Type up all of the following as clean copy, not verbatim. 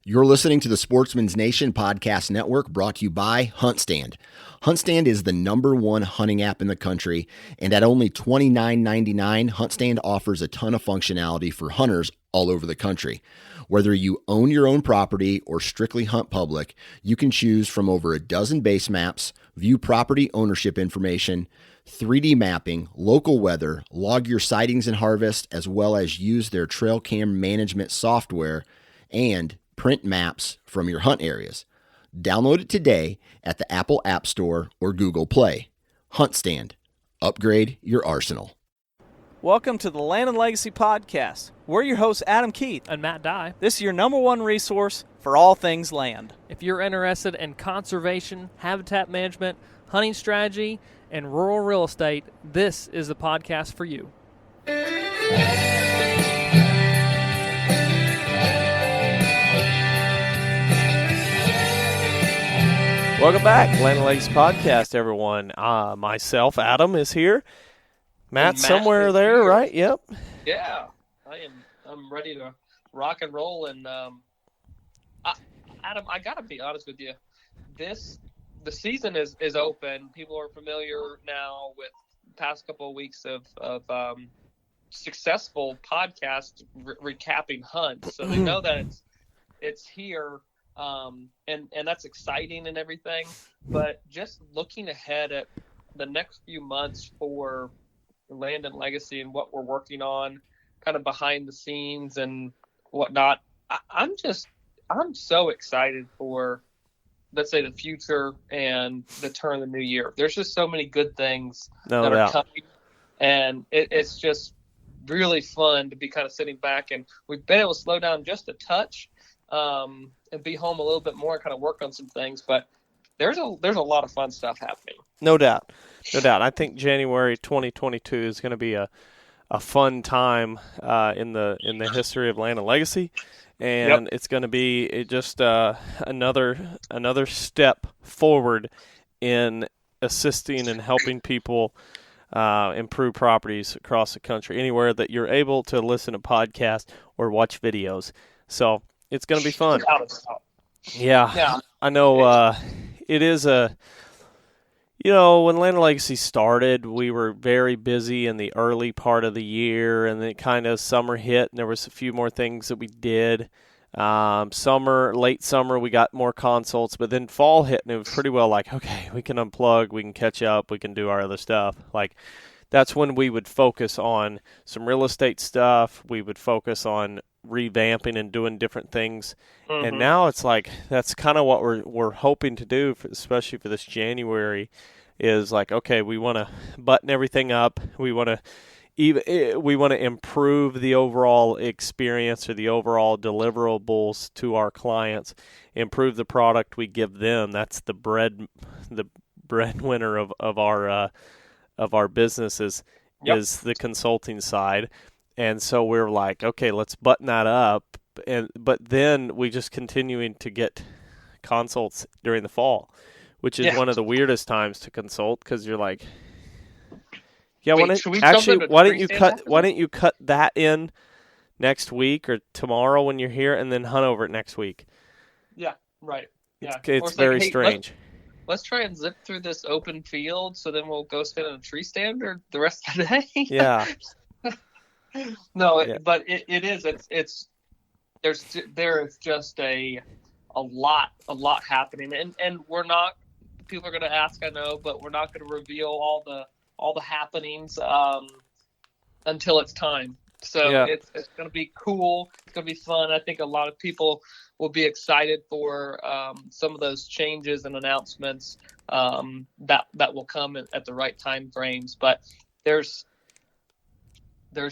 You're listening to the Sportsman's Nation Podcast Network, brought to you by HuntStand. HuntStand is the #1 hunting app in the country, and at only $29.99, HuntStand offers a ton of functionality for hunters all over the country. Whether you own your own property or strictly hunt public, you can choose from over a dozen base maps, view property ownership information, 3D mapping, local weather, log your sightings and harvest, as well as use their trail cam management software and print maps from your hunt areas. Download it today at the Apple App Store or Google Play. HuntStand. Upgrade your arsenal. Welcome to the Land and Legacy Podcast. We're your hosts, Adam Keith and Matt Dye. This is your #1 resource for all things land. If you're interested in conservation, habitat management, hunting strategy, and rural real estate, this is the podcast for you. Welcome back, Land and Legacy Podcast, everyone. Myself, Adam, is here. Matt somewhere there, here. Right? Yep. Yeah, I'm ready to rock and roll. And Adam, I gotta be honest with you. The season is open. People are familiar now with the past couple of weeks of successful podcast recapping hunts, so they know that it's here. And that's exciting and everything, but just looking ahead at the next few months for Land and Legacy and what we're working on kind of behind the scenes and whatnot, I'm so excited for, let's say, the future and the turn of the new year. There's just so many good things that are coming, and it's just really fun to be kind of sitting back, and we've been able to slow down just a touch and be home a little bit more and kind of work on some things, but there's a lot of fun stuff happening. No doubt. I think January 2022 is going to be a fun time in the history of Land and Legacy, and It's going to be just another step forward in assisting and helping people improve properties across the country, anywhere that you're able to listen to podcasts or watch videos. So it's going to be fun. Yeah. I know it is when Land and Legacy started, we were very busy in the early part of the year, and then kind of summer hit, and there was a few more things that we did. Late summer, we got more consults, but then fall hit, and it was pretty well like, okay, we can unplug, we can catch up, we can do our other stuff. Like, that's when we would focus on some real estate stuff. We would focus on revamping and doing different things. Mm-hmm. And now it's like, that's kind of what we're hoping to do, especially for this January, is like, okay, we want to button everything up. We want to improve the overall experience or the overall deliverables to our clients, improve the product we give them. That's the breadwinner of our businesses, is the consulting side. And so we're like, okay, let's button that up. But then we just continuing to get consults during the fall, which is one of the weirdest times to consult, because you're like, why don't you cut that in next week or tomorrow when you're here, and then hunt over it next week? Yeah, right. Yeah, it's very strange. Let's try and zip through this open field, so then we'll go stand in a tree stand the rest of the day. Yeah. No, but it is. There is just a lot happening, and we're not. People are going to ask, I know, but we're not going to reveal all the happenings until it's time. So it's going to be cool. It's going to be fun. I think a lot of people will be excited for some of those changes and announcements that will come at the right time frames. But there's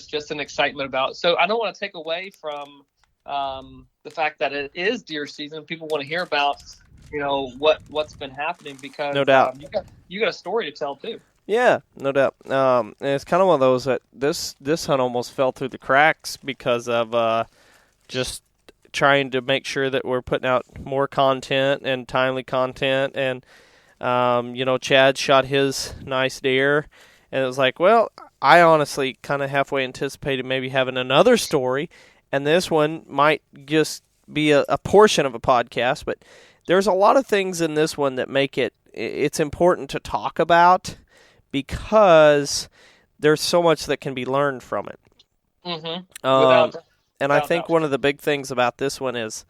just an excitement about it. So I don't want to take away from the fact that it is deer season. People want to hear about, what's been happening, because no doubt you got a story to tell too. Yeah, no doubt. And it's kind of one of those that this hunt almost fell through the cracks because of just trying to make sure that we're putting out more content and timely content. And Chad shot his nice deer, and it was like, well, I honestly kind of halfway anticipated maybe having another story, and this one might just be a portion of a podcast, but there's a lot of things in this one that make it's important to talk about because there's so much that can be learned from it. Mm-hmm. And I think one of the big things about this one is,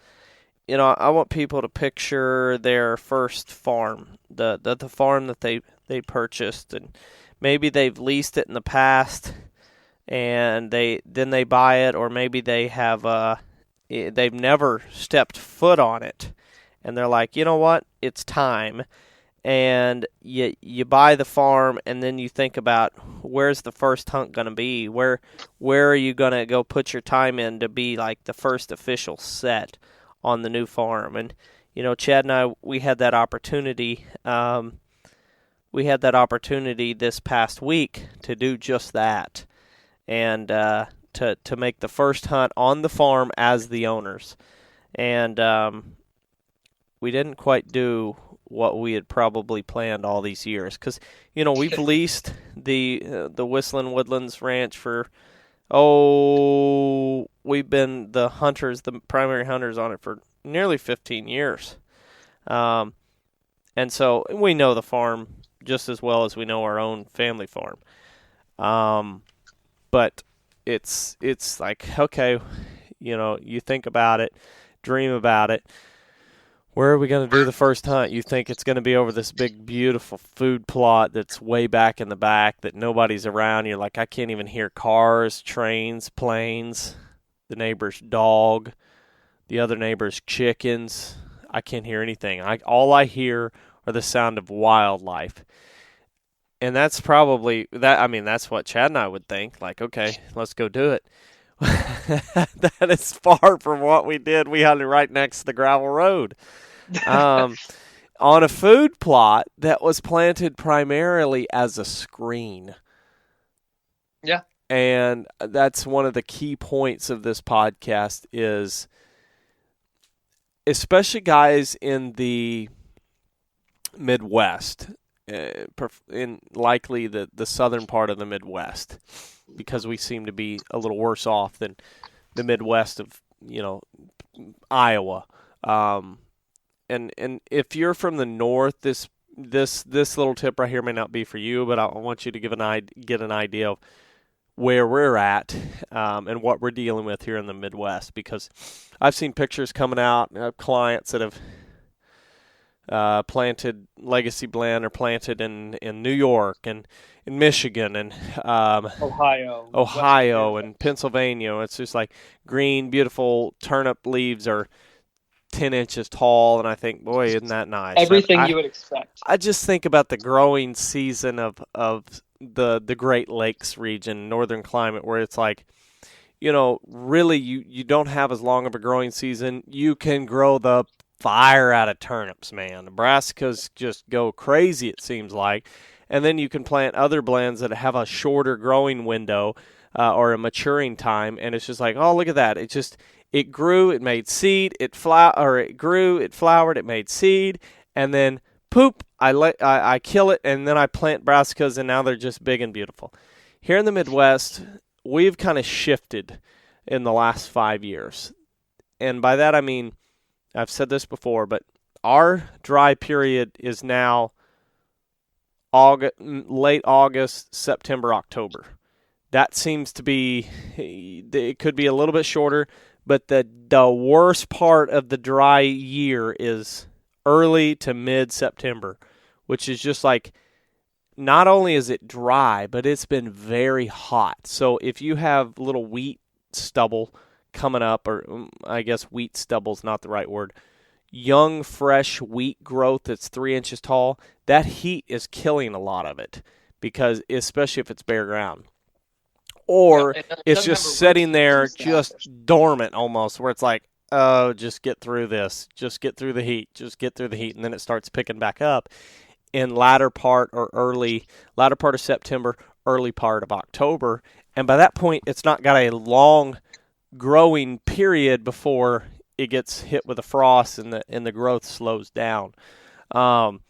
I want people to picture their first farm, the farm that they purchased, and maybe they've leased it in the past, and they buy it, or maybe they have they've never stepped foot on it, and they're like, you know what, it's time. And you buy the farm, and then you think about, where's the first hunt going to be? Where are you going to go put your time in to be like the first official set on the new farm? And Chad and I, we had that opportunity. We had that opportunity this past week to do just that, and to make the first hunt on the farm as the owners. And we didn't quite do what we had probably planned all these years, because we've leased the Whistling Woodlands Ranch for we've been the primary hunters on it for nearly 15 years, and so we know the farm just as well as we know our own family farm, but it's like, okay, you think about it, dream about it. Where are we going to do the first hunt? You think it's going to be over this big, beautiful food plot that's way back in the back that nobody's around. You're like, I can't even hear cars, trains, planes, the neighbor's dog, the other neighbor's chickens. I can't hear anything. All I hear are the sound of wildlife. And that's probably that. I mean, that's what Chad and I would think. Like, okay, let's go do it. That is far from what we did. We hunted right next to the gravel road, on a food plot that was planted primarily as a screen. Yeah. And that's one of the key points of this podcast is, especially guys in the Midwest, in likely the southern part of the Midwest, because we seem to be a little worse off than the Midwest of, Iowa. And if you're from the north, this little tip right here may not be for you, but I want you to get an idea of where we're at, and what we're dealing with here in the Midwest, because I've seen pictures coming out of clients that have planted Legacy Blend or planted in New York and in Michigan and Ohio and Pennsylvania. It's just like green, beautiful turnip leaves are 10 inches tall, and I think, boy, isn't that nice? Everything you would expect. I just think about the growing season of the Great Lakes region, northern climate, where it's like, really you don't have as long of a growing season. You can grow the fire out of turnips, man. Nebraska's just go crazy, it seems like. And then you can plant other blends that have a shorter growing window, or a maturing time, and it's just like, oh, look at that. It grew, it made seed, it grew, it flowered, it made seed, and then poop, I kill it, and then I plant brassicas, and now they're just big and beautiful. Here in the Midwest, we've kind of shifted in the last 5 years. And by that I mean, I've said this before, but our dry period is now late August, September, October. That seems to be, it could be a little bit shorter, but the worst part of the dry year is early to mid-September, which is just like, not only is it dry, but it's been very hot. So if you have little wheat stubble coming up, or I guess wheat stubble's not the right word, young, fresh wheat growth that's 3 inches tall, that heat is killing a lot of it, because especially if it's bare ground. Or it's just sitting there just dormant almost, where it's like, oh, just get through this. Just get through the heat. Just get through the heat. And then it starts picking back up in latter part of September, early part of October. And by that point, it's not got a long growing period before it gets hit with a frost and the growth slows down. And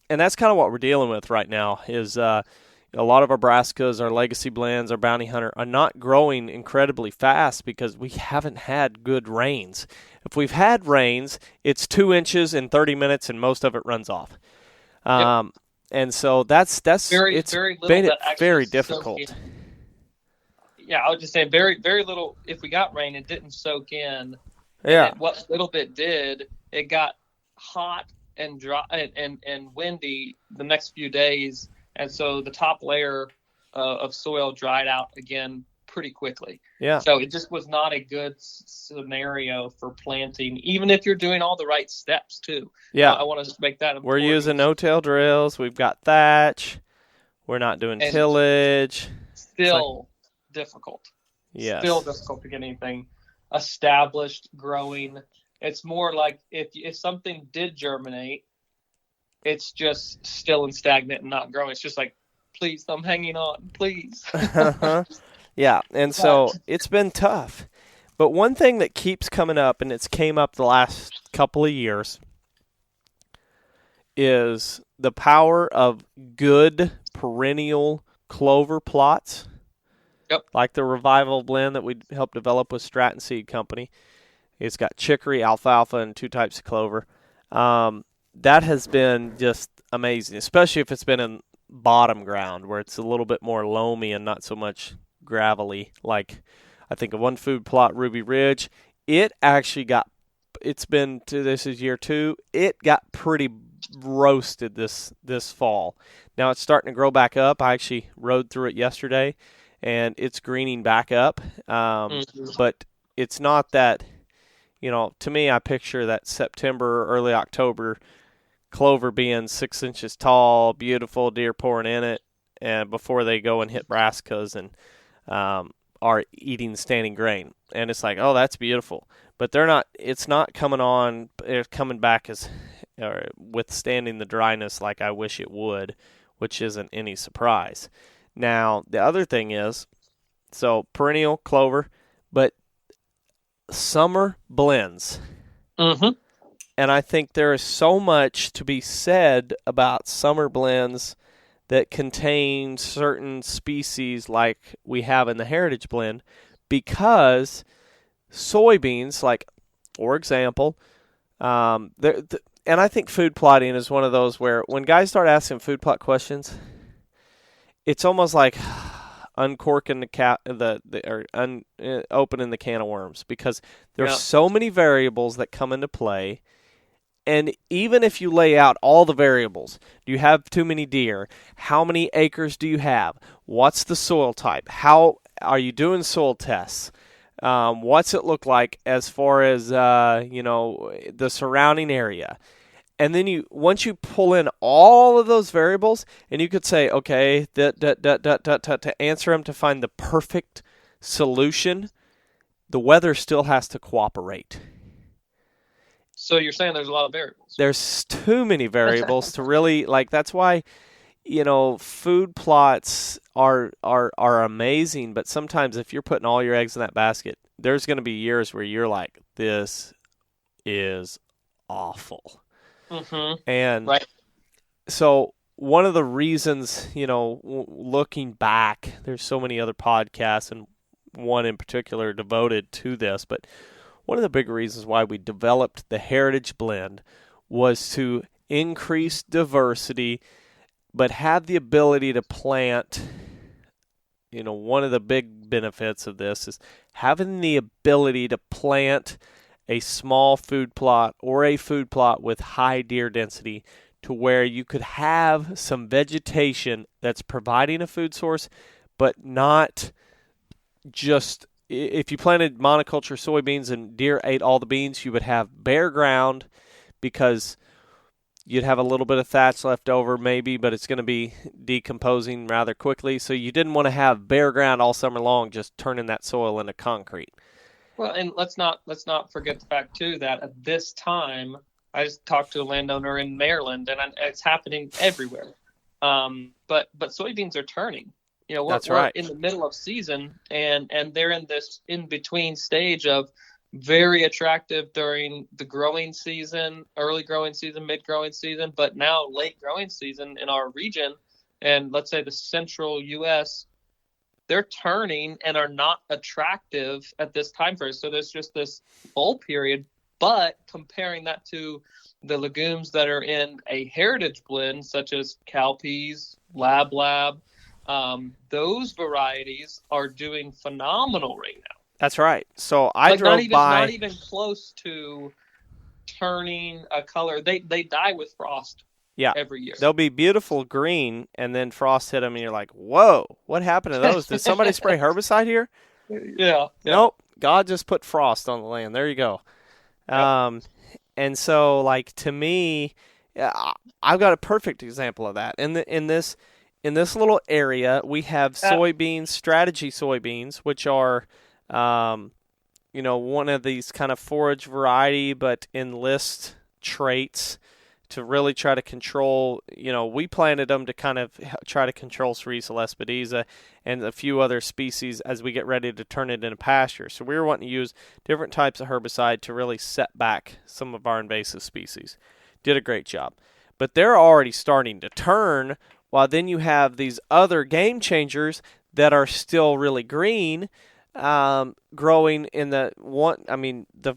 that's kind of what we're dealing with right now is, a lot of our brassicas, our legacy blends, our bounty hunter are not growing incredibly fast because we haven't had good rains. If we've had rains, it's 2 inches in 30 minutes and most of it runs off. And so it's very made little it very difficult. Yeah, I was just saying very little. If we got rain, it didn't soak in. Yeah. And what little bit did, it got hot and dry and windy the next few days, and so the top layer of soil dried out again pretty quickly. Yeah. So it just was not a good scenario for planting, even if you're doing all the right steps too. Yeah. I want to just make that important. We're using no-till drills. We've got thatch. We're not doing tillage. Still difficult. Yes. Still difficult to get anything established, growing. It's more like if something did germinate, it's just still and stagnant and not growing. It's just like, please, I'm hanging on, please. Yeah, and so it's been tough. But one thing that keeps coming up, and it's came up the last couple of years, is the power of good perennial clover plots. Yep. Like the Revival blend that we helped develop with Stratton Seed Company. It's got chicory, alfalfa, and 2 types of clover. That has been just amazing, especially if it's been in bottom ground where it's a little bit more loamy and not so much gravelly. Like I think of one food plot, Ruby Ridge. It actually this is year 2. It got pretty roasted this fall. Now it's starting to grow back up. I actually rode through it yesterday, and it's greening back up. But it's not that, to me, I picture that September, early October clover being 6 inches tall, beautiful, deer pouring in it, and before they go and hit brassicas and are eating standing grain. And it's like, oh, that's beautiful. But it's not coming back as withstanding the dryness like I wish it would, which isn't any surprise. Now, the other thing is, so perennial clover, but summer blends. Mm-hmm. And I think there is so much to be said about summer blends that contain certain species like we have in the Heritage Blend, because soybeans, like, for example, and I think food plotting is one of those where when guys start asking food plot questions, it's almost like uncorking opening the can of worms, because there's so many variables that come into play. And even if you lay out all the variables, do you have too many deer? How many acres do you have? What's the soil type? How are you doing soil tests? What's it look like as far as the surrounding area? And then once you pull in all of those variables, and you could say, okay, to answer them to find the perfect solution, the weather still has to cooperate. So you're saying there's a lot of variables. There's too many variables to really, that's why, food plots are amazing, but sometimes if you're putting all your eggs in that basket, there's going to be years where you're like, this is awful. Mm-hmm. And right. So one of the reasons, looking back, there's so many other podcasts, and one in particular devoted to this, but one of the big reasons why we developed the Heritage Blend was to increase diversity, but have the ability to plant. One of the big benefits of this is having the ability to plant a small food plot or a food plot with high deer density, to where you could have some vegetation that's providing a food source, but not just, if you planted monoculture soybeans and deer ate all the beans, you would have bare ground, because you'd have a little bit of thatch left over maybe, but it's going to be decomposing rather quickly. So you didn't want to have bare ground all summer long, just turning that soil into concrete. Well, and let's not forget the fact too that at this time, I just talked to a landowner in Maryland, and it's happening everywhere. But soybeans are turning. We're in the middle of season, and they're in this in between stage of very attractive during the growing season, early growing season, mid growing season, but now late growing season in our region. and let's say the central U.S., they're turning and are not attractive at this time frame. So there's just this lull period. But comparing that to the legumes that are in a heritage blend, such as cowpeas, lab, those varieties are doing phenomenal right now. That's right. So I drove not even close to turning a color. They die with frost. Yeah, every year. They'll be beautiful green, and then frost hit them, and you're like, whoa, what happened to those? Did somebody spray herbicide here? Yeah. Nope. God just put frost on the land. There you go. Yep. And so, like, to me, I've got a perfect example of that. In this little area, we have soybeans, strategy soybeans, which are, one of these kind of forage variety, but enlist traits to really try to control. We planted them to kind of try to control Cerisa lespedeza and a few other species as we get ready to turn it into pasture. So we were wanting to use different types of herbicide to really set back some of our invasive species. Did a great job. But they're already starting to turn, while then you have these other game changers that are still really green, growing in the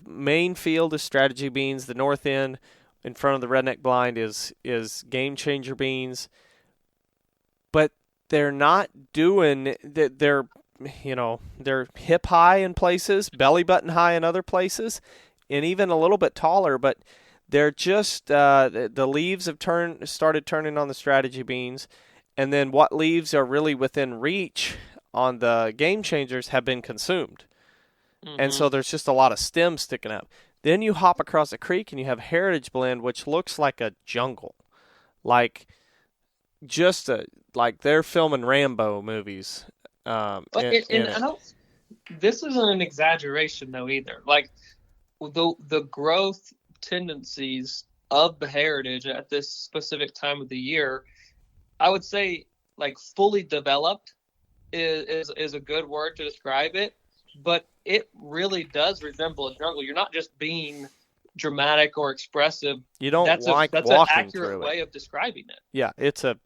main field is strategy beans. The north end in front of the redneck blind is game changer beans, but they're not doing that. They're hip high in places, belly button high in other places, and even a little bit taller. But they're just the leaves have started turning on the strategy beans, and then what leaves are really within reach on the game changers have been consumed, and so there's just a lot of stems sticking up. Then you hop across a creek and you have Heritage Blend, which looks like a jungle, like they're filming Rambo movies. This isn't an exaggeration though either. Like the growth tendencies of the Heritage at this specific time of the year, I would say like fully developed is a good word to describe it. But it really does resemble a jungle. You're not just being dramatic or expressive. You don't that's walking an accurate through way of describing it. Yeah, it's a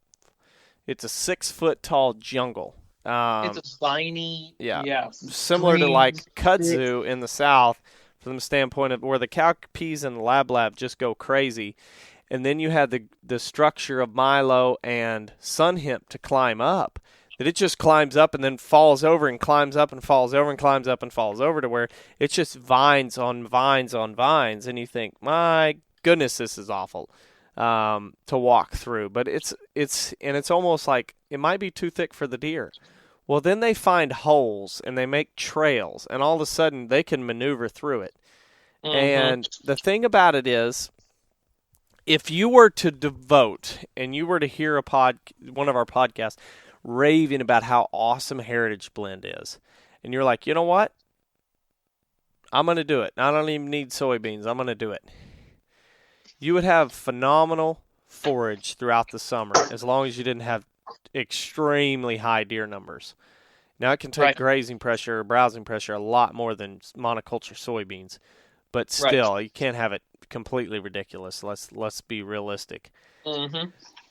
6 foot tall jungle. It's a viney. Yeah. Similar to like kudzu in the south, from the standpoint of where the cowpeas and the lab just go crazy, and then you had the structure of milo and sun hemp to climb up. That it just climbs up and then falls over and climbs up and falls over and climbs up and falls over, to where it's just vines on vines on vines, and you think, my goodness, this is awful to walk through. But it's almost like it might be too thick for the deer. Well, then they find holes and they make trails, and all of a sudden they can maneuver through it. Mm-hmm. And the thing about it is, if you were to devote and you were to hear one of our podcasts raving about how awesome Heritage Blend is, and you're like, you know what? I'm going to do it. I don't even need soybeans. I'm going to do it. You would have phenomenal forage throughout the summer as long as you didn't have extremely high deer numbers. Now, it can take grazing pressure or browsing pressure a lot more than monoculture soybeans, but still, you can't have it completely ridiculous. Let's be realistic. Mm-hmm.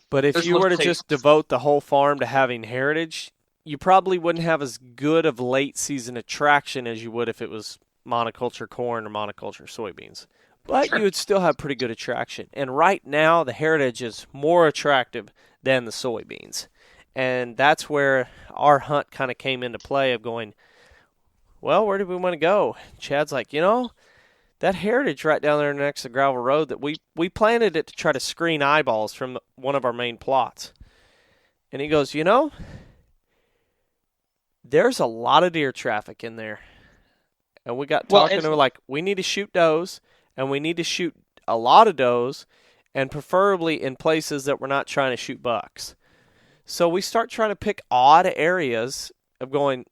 But if you were to just devote the whole farm to having heritage, you probably wouldn't have as good of late season attraction as you would if it was monoculture corn or monoculture soybeans. But you would still have pretty good attraction. And right now, the heritage is more attractive than the soybeans. And that's where our hunt kind of came into play of going, well, where do we want to go? Chad's like, that heritage right down there next to gravel road, that we planted it to try to screen eyeballs from one of our main plots. And he goes, there's a lot of deer traffic in there. And we got talking, and we're like, we need to shoot does, and we need to shoot a lot of does, and preferably in places that we're not trying to shoot bucks. So we start trying to pick odd areas of going,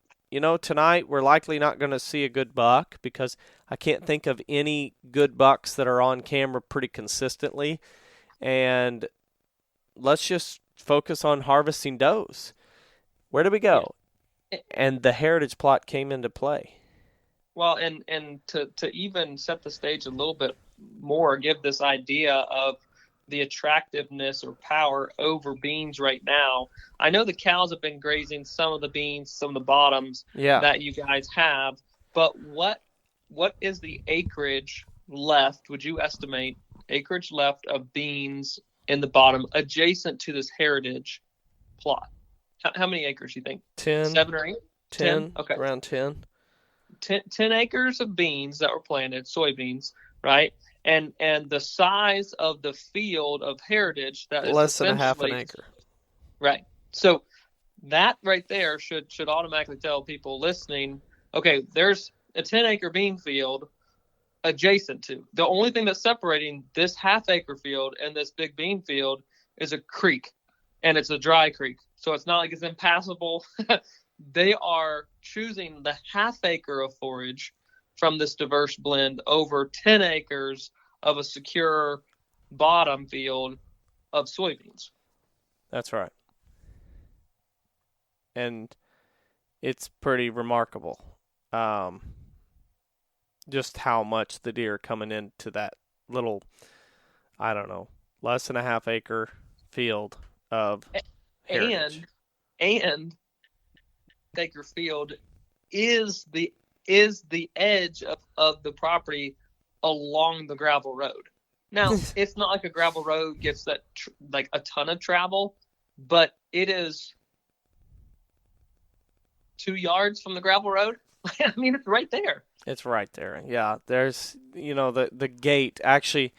tonight we're likely not going to see a good buck because I can't think of any good bucks that are on camera pretty consistently. And let's just focus on harvesting does. Where do we go? And the heritage plot came into play. Well, and to even set the stage a little bit more, give this idea of the attractiveness or power over beans right now. I know the cows have been grazing some of the beans, some of the bottoms that you guys have, but what is the acreage left, would you estimate, acreage left of beans in the bottom adjacent to this heritage plot? How many acres do you think? 10. 7 or 8? 10. Okay. Around 10. 10 acres of beans that were planted, soybeans, right? And the size of the field of heritage that is less than a half an acre. Right. So that right there should automatically tell people listening, okay, there's a 10-acre bean field adjacent to. The only thing that's separating this half-acre field and this big bean field is a creek, and it's a dry creek. So it's not like it's impassable. They are choosing the half-acre of forage from this diverse blend over 10 acres of a secure bottom field of soybeans. That's right. And it's pretty remarkable just how much the deer are coming into that little, I don't know, less than a half acre field of heritage. And acre field is the edge of the property along the gravel road. Now, it's not like a gravel road gets that like a ton of travel, but it is 2 yards from the gravel road. I mean, it's right there. It's right there. Yeah, there's, the gate. Actually,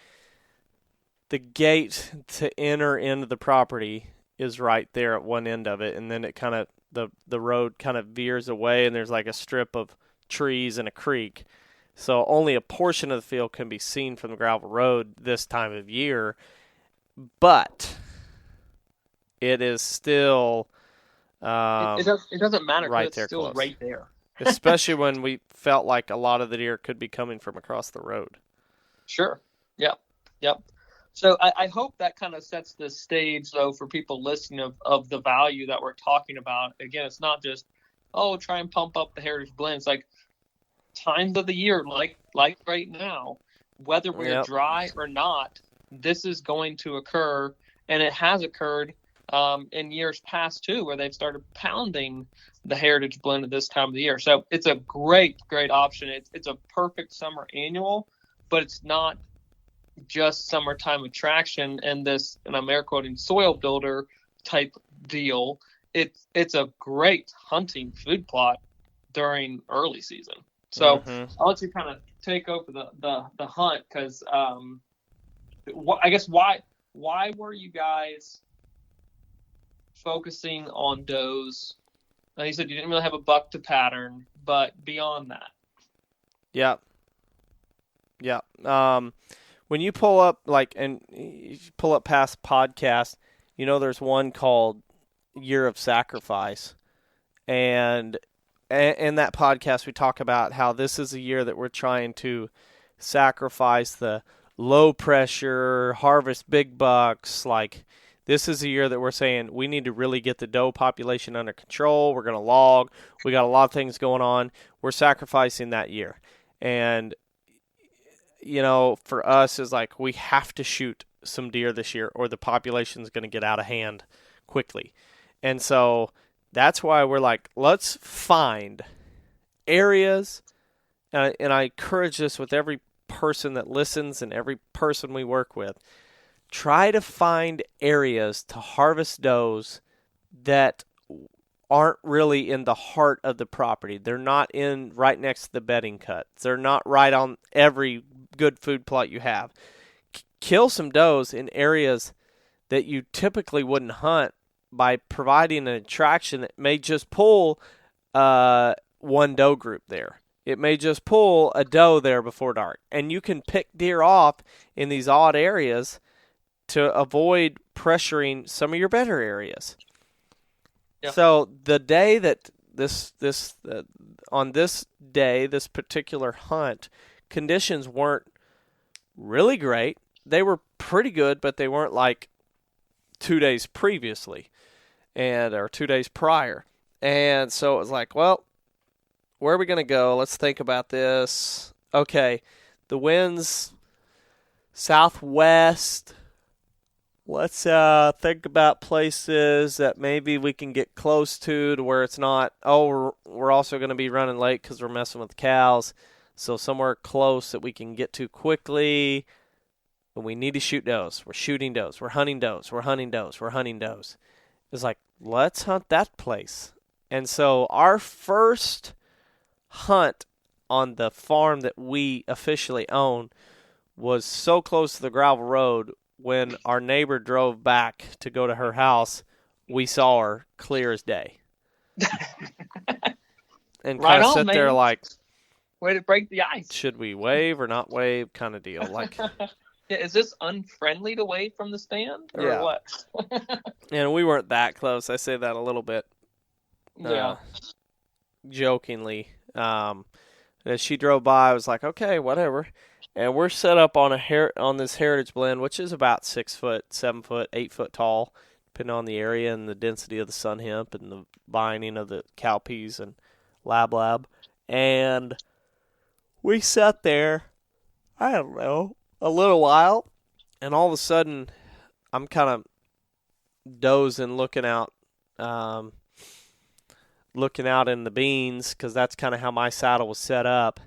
the gate to enter into the property is right there at one end of it, and then it kind of the road kind of veers away, and there's like a strip of trees and a creek. So only a portion of the field can be seen from the gravel road this time of year, but it is still it doesn't matter, right it's there, still close. right there. Especially when we felt like a lot of the deer could be coming from across the road. Sure. Yep. So I hope that kind of sets the stage, though, for people listening of the value that we're talking about. Again, it's not just, try and pump up the heritage blend. It's like times of the year, like right now, whether we're dry or not, this is going to occur, and it has occurred in years past, too, where they've started pounding the heritage blend at this time of the year. So it's a great option. It's a perfect summer annual, but it's not just summertime attraction and I'm air quoting, soil builder type deal. It's a great hunting food plot during early season. So I'll let you kind of take over the hunt, because I guess why were you guys focusing on does? Now, you said you didn't really have a buck to pattern, but beyond that. Yeah. When you pull up, and you pull up past podcasts, there's one called Year of Sacrifice. And in that podcast, we talk about how this is a year that we're trying to sacrifice the low pressure, harvest big bucks. This is a year that we're saying we need to really get the doe population under control. We're going to log. We got a lot of things going on. We're sacrificing that year. And, for us is we have to shoot some deer this year or the population is going to get out of hand quickly. And so that's why we're let's find areas. And I encourage this with every person that listens and every person we work with. Try to find areas to harvest does that aren't really in the heart of the property. They're not in right next to the bedding cuts. They're not right on every good food plot you have. Kill some does in areas that you typically wouldn't hunt by providing an attraction that may just pull one doe group there. It may just pull a doe there before dark. And you can pick deer off in these odd areas to avoid pressuring some of your better areas. Yeah. So the day that on this day, this particular hunt, conditions weren't really great. They were pretty good, but they weren't like 2 days previously or 2 days prior. And so it was like, well, where are we going to go? Let's think about this. Okay, the wind's southwest. Let's think about places that maybe we can get close to where it's not, we're also going to be running late because we're messing with the cows. So somewhere close that we can get to quickly. But we need to shoot does. We're shooting does. We're hunting does. We're hunting does. We're hunting does. It's like, let's hunt that place. And so our first hunt on the farm that we officially own was so close to the gravel road. When our neighbor drove back to go to her house, we saw her clear as day. And Right kind of on, sit there man. like, Way to break the ice. should we wave or not wave kind of deal. Like, Yeah, is this unfriendly to wave from the stand or Yeah. what? and we weren't that close. I say that a little bit Yeah. jokingly. As she drove by, I was like, okay, whatever. And we're set up on on this heritage blend, which is about 6 foot, 7 foot, 8 foot tall, depending on the area and the density of the sun hemp and the binding of the cowpeas and lab. And we sat there, I don't know, a little while, and all of a sudden, I'm kind of dozing, looking out in the beans, because that's kind of how my saddle was set up.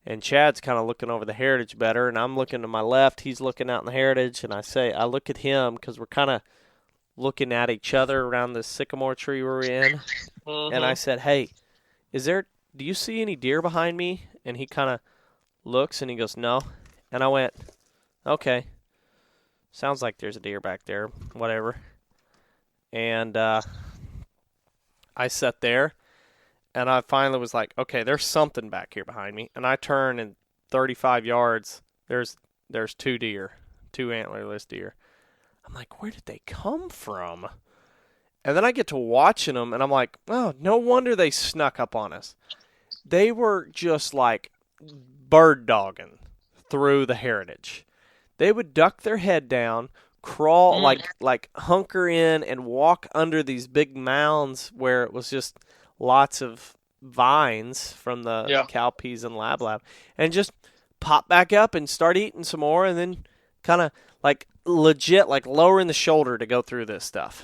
And Chad's kind of looking over the heritage better, and I'm looking to my left. He's looking out in the heritage, and I look at him because we're kind of looking at each other around this sycamore tree we're in. Mhm. And I said, hey, do you see any deer behind me? And he kind of looks, and he goes, no. And I went, okay, sounds like there's a deer back there, whatever. And I sat there. And I finally was like, okay, there's something back here behind me. And I turn, and 35 yards, there's 2 deer, 2 antlerless deer. I'm like, where did they come from? And then I get to watching them, and I'm like, oh, no wonder they snuck up on us. They were just like bird dogging through the heritage. They would duck their head down, crawl, like hunker in and walk under these big mounds where it was just lots of vines from the cowpeas and lab, and just pop back up and start eating some more, and then kind of like legit like lowering the shoulder to go through this stuff.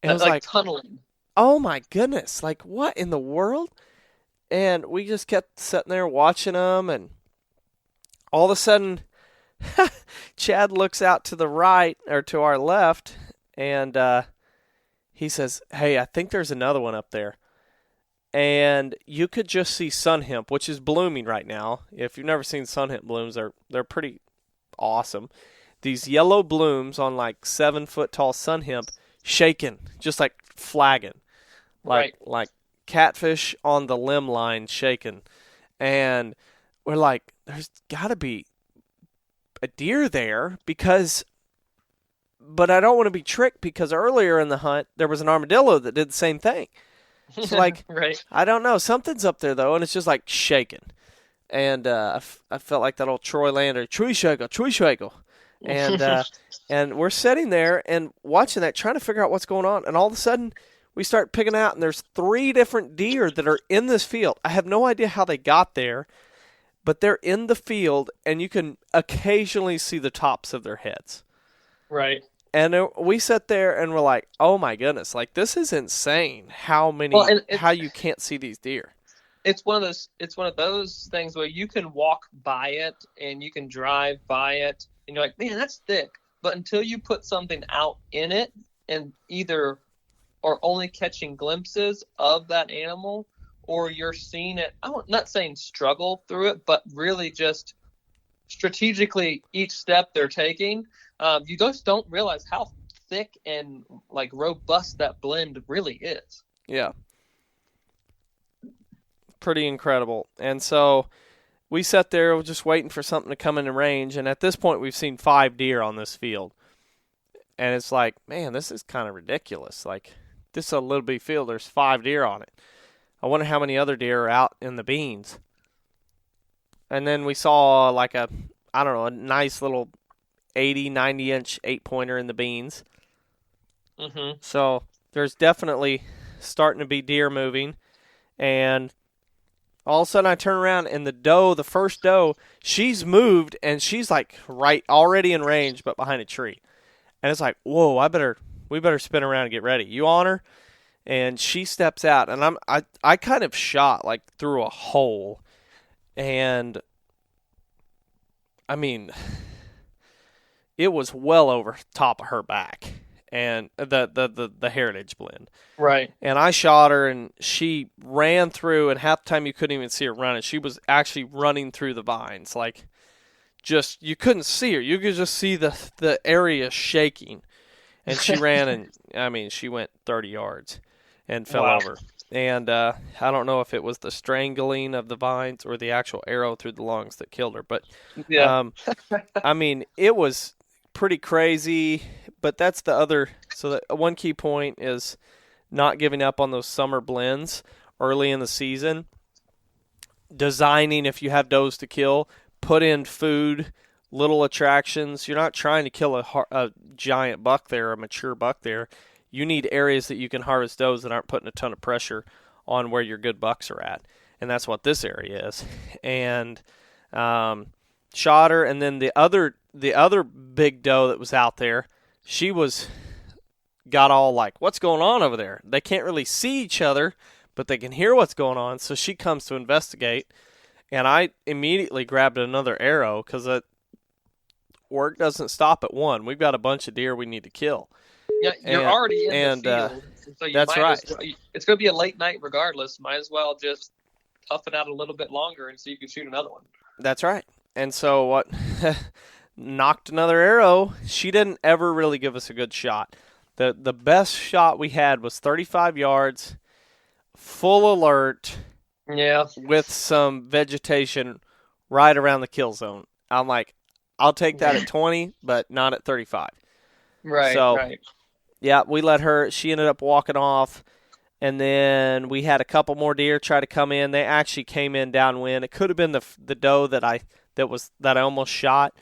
And it was like tunneling. Oh my goodness, like what in the world? And we just kept sitting there watching them, and all of a sudden Chad looks out to the right, or to our left, and he says, hey, I think there's another one up there. And you could just see sun hemp, which is blooming right now. If you've never seen sun hemp blooms, they're pretty awesome. These yellow blooms on like 7 foot tall sun hemp shaking, just like flagging, like catfish on the limb line shaking. And we're like, there's got to be a deer there, but I don't want to be tricked, because earlier in the hunt there was an armadillo that did the same thing. So like, I don't know, something's up there though, and it's just like shaking. And I felt like that old Troy Lander, Truishagel. And we're sitting there and watching that, trying to figure out what's going on. And all of a sudden we start picking out, and there's 3 different deer that are in this field. I have no idea how they got there, but they're in the field, and you can occasionally see the tops of their heads. Right. And we sat there and we're like, oh my goodness, like this is insane how you can't see these deer. It's one of those things where you can walk by it and you can drive by it and you're like, man, that's thick. But until you put something out in it and either are only catching glimpses of that animal, or you're seeing it, I'm not saying struggle through it, but really just strategically each step they're taking, you just don't realize how thick and like robust that blend really is. Yeah. Pretty incredible. And so we sat there just waiting for something to come into range, and at this point we've seen 5 deer on this field. And it's like, man, this is kind of ridiculous. Like, this is a little bitty field, there's 5 deer on it. I wonder how many other deer are out in the beans. And then we saw like a nice little 80, 90-inch 8-pointer in the beans. Mm-hmm. So there's definitely starting to be deer moving. And all of a sudden I turn around, and the first doe, she's moved, and she's like right already in range, but behind a tree. And it's like, whoa, we better spin around and get ready. You on her? And she steps out, and I kind of shot like through a hole, and I mean, it was well over top of her back, and the heritage blend. Right. And I shot her, and she ran through, and half the time you couldn't even see her running. She was actually running through the vines, like just you couldn't see her. You could just see the area shaking, and she ran, and I mean, she went 30 yards. And fell over. And I don't know if it was the strangling of the vines or the actual arrow through the lungs that killed her. But, I mean, it was pretty crazy. But that's the other – so the one key point is not giving up on those summer blends early in the season. Designing, if you have does to kill, put in food, little attractions. You're not trying to kill a giant buck there, a mature buck there. You need areas that you can harvest does that aren't putting a ton of pressure on where your good bucks are at. And that's what this area is. And shot her, and then the other big doe that was out there, she got all like, what's going on over there? They can't really see each other, but they can hear what's going on. So she comes to investigate, and I immediately grabbed another arrow because work doesn't stop at one. We've got a bunch of deer we need to kill. Yeah, you're already in the field. So you that's right. It's going to be a late night regardless. Might as well just tough it out a little bit longer and so you can shoot another one. That's right. And so what knocked another arrow. She didn't ever really give us a good shot. The best shot we had was 35 yards, full alert, with some vegetation right around the kill zone. I'm like, I'll take that at 20, but not at 35. Right, so, right. Yeah, we let her. She ended up walking off, and then we had a couple more deer try to come in. They actually came in downwind. It could have been the doe that I almost shot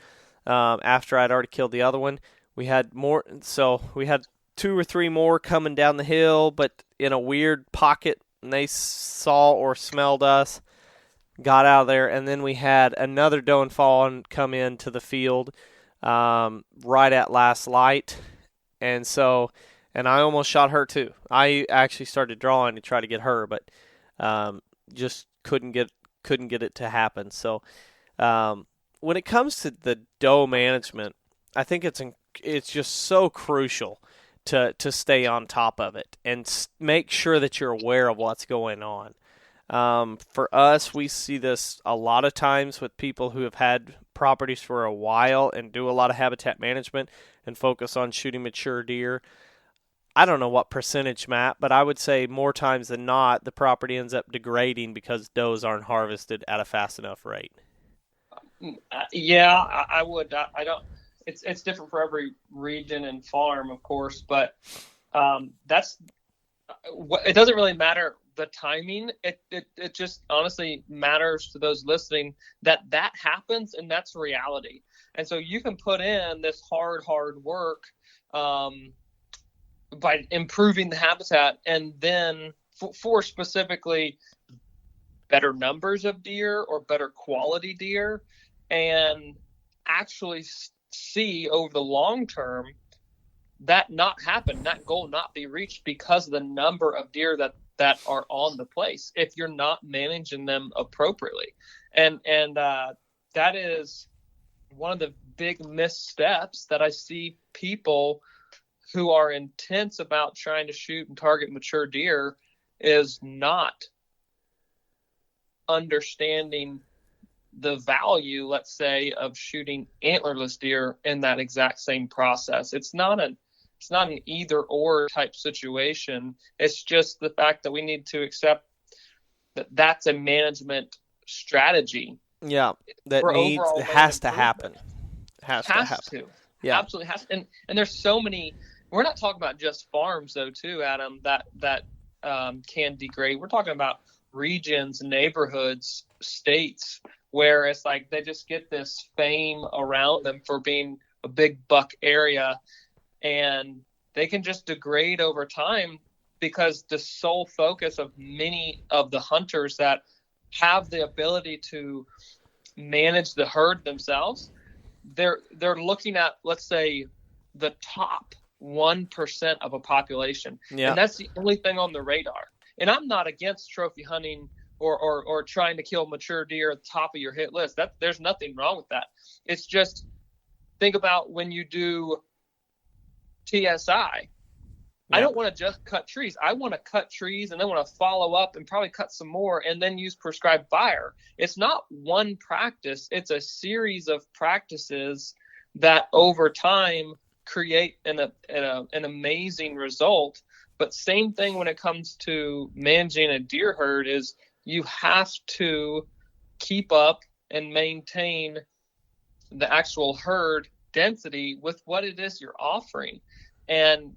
after I'd already killed the other one. We had more, so we had 2 or 3 more coming down the hill, but in a weird pocket, and they saw or smelled us, got out of there, and then we had another doe and fawn come into the field right at last light. And I almost shot her too. I actually started drawing to try to get her, but just couldn't get it to happen. So when it comes to the doe management, I think it's just so crucial to stay on top of it and make sure that you're aware of what's going on. For us, we see this a lot of times with people who have had properties for a while and do a lot of habitat management and focus on shooting mature deer. I don't know what percentage, Matt, but I would say more times than not, the property ends up degrading because does aren't harvested at a fast enough rate. Yeah, I would. I don't. It's different for every region and farm, of course, but that's it doesn't really matter the timing. It just honestly matters to those listening that happens, and that's reality. And so you can put in this hard work by improving the habitat, and then for specifically better numbers of deer or better quality deer, and actually see over the long term that not happen, that goal not be reached because of the number of deer that are on the place if you're not managing them appropriately. And that is one of the big missteps that I see people who are intense about trying to shoot and target mature deer is not understanding the value, let's say, of shooting antlerless deer in that exact same process. It's not an either or type situation. It's just the fact that we need to accept that that's a management strategy. Yeah, that has to happen. Has to. Yeah, absolutely has to. And there's so many. We're not talking about just farms though, too, Adam. That can degrade. We're talking about regions, neighborhoods, states where it's like they just get this fame around them for being a big buck area, and they can just degrade over time because the sole focus of many of the hunters that have the ability to manage the herd themselves, they're looking at, let's say, the top 1% of a population. Yeah. And that's the only thing on the radar. And I'm not against trophy hunting or trying to kill mature deer at the top of your hit list. There's nothing wrong with that. It's just, think about when you do TSI. I don't want to just cut trees. I want to cut trees and then want to follow up and probably cut some more and then use prescribed fire. It's not one practice. It's a series of practices that over time create an amazing result. But same thing when it comes to managing a deer herd is you have to keep up and maintain the actual herd density with what it is you're offering. And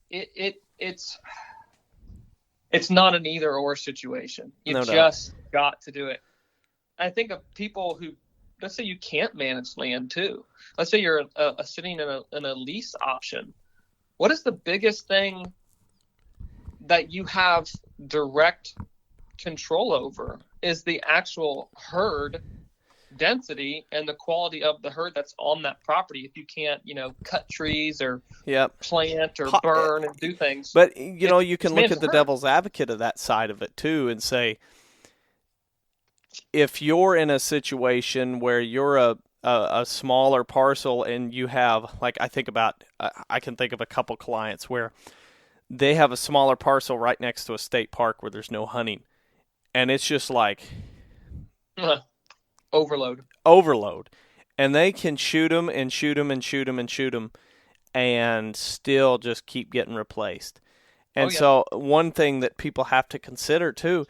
it's not an either or situation. You just got to do it. I think of people who, let's say you can't manage land too. Let's say you're sitting in a lease option. What is the biggest thing that you have direct control over is the actual herd density and the quality of the herd that's on that property. If you can't, cut trees or plant or burn and do things. But, you can look at the devil's advocate of that side of it too and say, if you're in a situation where you're a smaller parcel and you have, like, I can think of a couple clients where they have a smaller parcel right next to a state park where there's no hunting. And it's just like overload. And they can shoot them and shoot them and shoot them and shoot them and still just keep getting replaced. And so one thing that people have to consider too,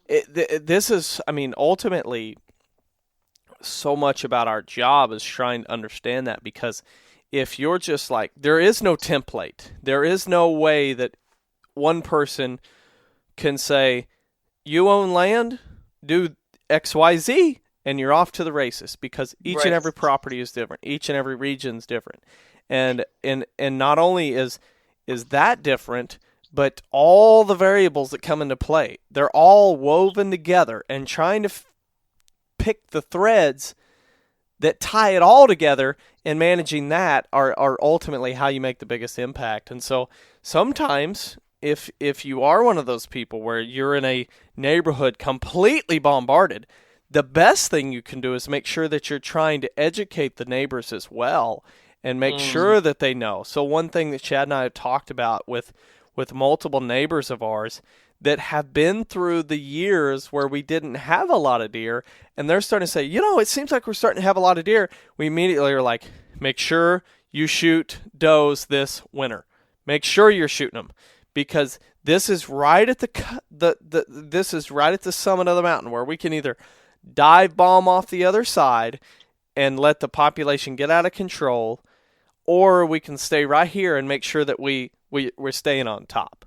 this is, ultimately so much about our job is trying to understand that, because if you're just like, there is no template, there is no way that one person can say, you own land, do XYZ, and you're off to the races, because each and every property is different. Each and every region is different. And not only is that different, but all the variables that come into play, they're all woven together, and trying to pick the threads that tie it all together and managing that are ultimately how you make the biggest impact. And so sometimes if you are one of those people where you're in a neighborhood completely bombarded, the best thing you can do is make sure that you're trying to educate the neighbors as well and make sure that they know. So one thing that Chad and I have talked about with multiple neighbors of ours that have been through the years where we didn't have a lot of deer, and they're starting to say, it seems like we're starting to have a lot of deer. We immediately are like, make sure you shoot does this winter. Make sure you're shooting them, because this is right at this is right at the summit of the mountain where we can either dive bomb off the other side and let the population get out of control, or we can stay right here and make sure that we're staying on top.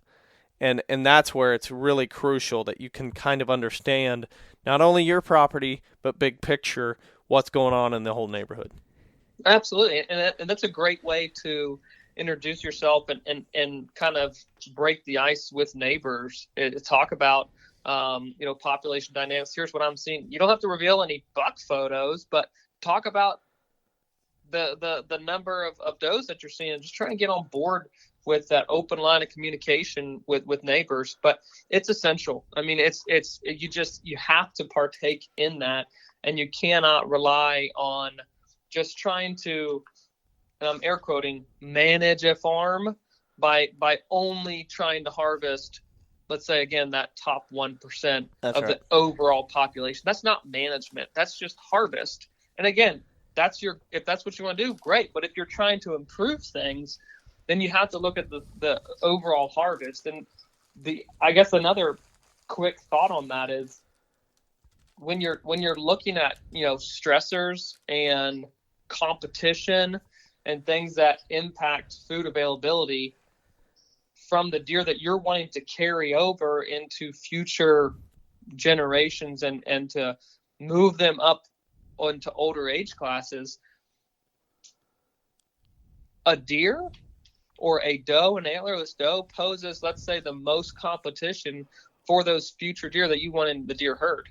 And that's where it's really crucial that you can kind of understand not only your property, but big picture, what's going on in the whole neighborhood. Absolutely. And that's a great way to introduce yourself and kind of break the ice with neighbors. Talk about, population dynamics. Here's what I'm seeing. You don't have to reveal any buck photos, but talk about the number of does that you're seeing. Just trying to get on board with that open line of communication with neighbors. But it's essential. You have to partake in that, and you cannot rely on just trying to, air quoting, manage a farm by only trying to harvest, let's say again, that top 1% the overall population. That's not management. That's just harvest. And again, if that's what you want to do, great. But if you're trying to improve things, then you have to look at the overall harvest. And I guess another quick thought on that is when you're looking at, stressors and competition and things that impact food availability from the deer that you're wanting to carry over into future generations and to move them up into older age classes, a deer or a doe, an antlerless doe, poses, let's say, the most competition for those future deer that you want in the deer herd,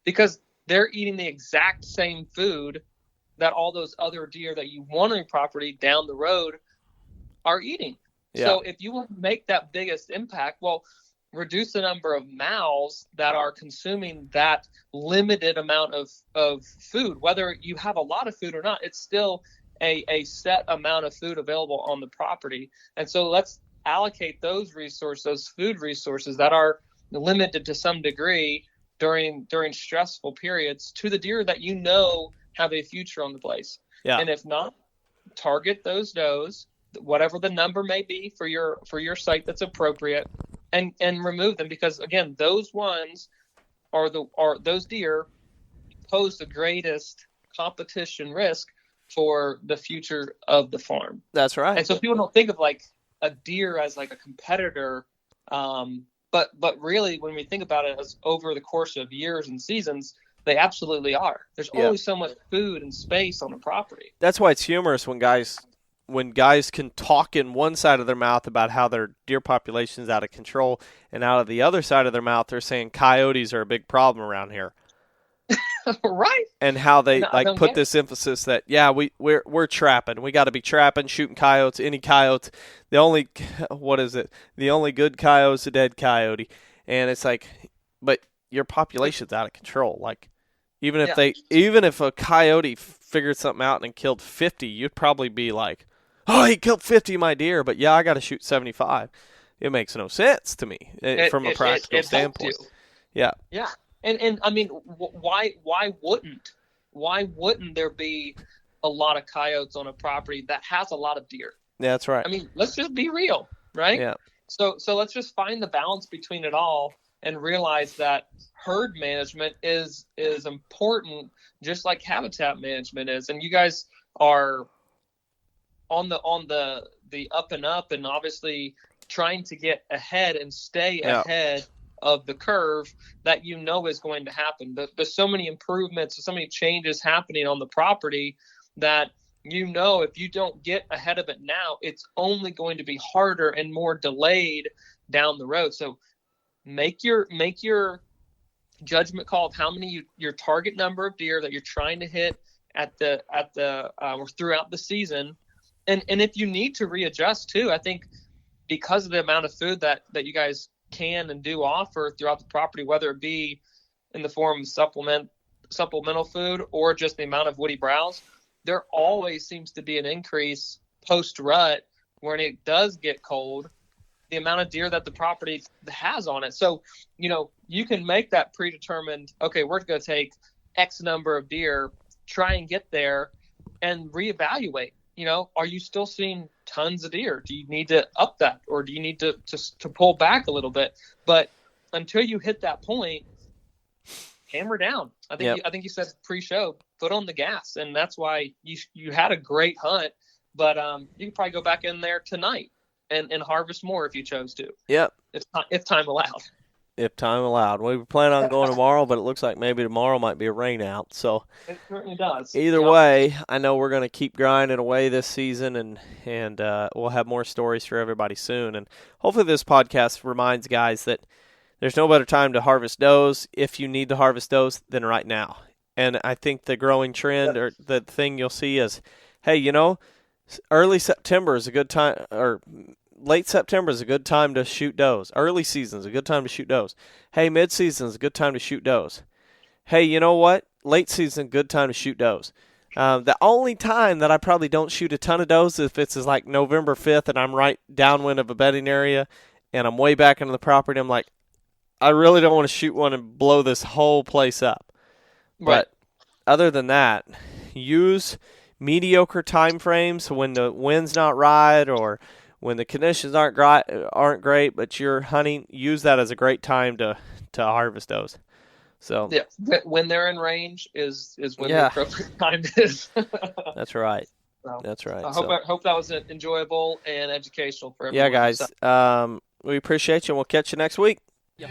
because they're eating the exact same food that all those other deer that you want on your property down the road are eating. Yeah. So if you want to make that biggest impact, well, reduce the number of mouths that are consuming that limited amount of food. Whether you have a lot of food or not, it's still a set amount of food available on the property. And so let's allocate those resources, those food resources that are limited to some degree during stressful periods, to the deer that you know have a future on the place. Yeah. And if not, target those does, whatever the number may be for your site that's appropriate, and remove them, because again, those ones are those deer pose the greatest competition risk for the future of the farm. That's right. And so people don't think of like a deer as like a competitor, but really when we think about it as over the course of years and seasons, they absolutely are. There's only so much food and space on the property. That's why it's humorous when guys can talk in one side of their mouth about how their deer population is out of control, and out of the other side of their mouth they're saying coyotes are a big problem around here. Right. And how they put this emphasis that we're trapping. We got to be trapping, shooting coyotes, any coyotes. The only the only good coyote's a dead coyote. And it's like, but your population's out of control. Like even if a coyote figured something out and killed 50, you'd probably be like, "Oh, he killed 50 of my deer, but I got to shoot 75." It makes no sense to me from a practical standpoint. Yeah. Yeah. And I mean, why wouldn't there be a lot of coyotes on a property that has a lot of deer? Yeah, that's right. I mean, let's just be real, right? Yeah. So let's just find the balance between it all and realize that herd management is important, just like habitat management is. And you guys are on the up and up, and obviously trying to get ahead and stay ahead of the curve that is going to happen. There's so many improvements, so many changes happening on the property that if you don't get ahead of it now, it's only going to be harder and more delayed down the road. So make your judgment call of how many your target number of deer that you're trying to hit at the or throughout the season, and if you need to readjust too. I think because of the amount of food that you guys can and do offer throughout the property, whether it be in the form of supplemental food or just the amount of woody browse, there always seems to be an increase post rut when it does get cold, the amount of deer that the property has on it. So, you can make that predetermined, okay, we're going to take X number of deer, try and get there and reevaluate. Are you still seeing tons of deer? Do you need to up that, or do you need to pull back a little bit? But until you hit that point, hammer down. I think you said pre-show, foot on the gas, and that's why you had a great hunt. But you can probably go back in there tonight and harvest more if you chose to. Yep. If time allowed. If time allowed. We were planning on going tomorrow, but it looks like maybe tomorrow might be a rain out. So it certainly does. Either way, I know we're going to keep grinding away this season, and we'll have more stories for everybody soon. And hopefully this podcast reminds guys that there's no better time to harvest does if you need to harvest does than right now. And I think the growing trend or the thing you'll see is, hey, early September is a good time, or late September is a good time to shoot does. Early season is a good time to shoot does. Hey, mid-season is a good time to shoot does. Hey, you know what? Late season, good time to shoot does. The only time that I probably don't shoot a ton of does is if it's like November 5th and I'm right downwind of a bedding area and I'm way back into the property. I'm like, I really don't want to shoot one and blow this whole place up. Right. But other than that, use mediocre time frames when the wind's not right or when the conditions aren't great, but you're hunting. Use that as a great time to harvest those. So when they're in range is when the appropriate time is. That's right. So, that's right. I hope that was enjoyable and educational for everyone. Yeah, guys. We appreciate you, and we'll catch you next week. Yep.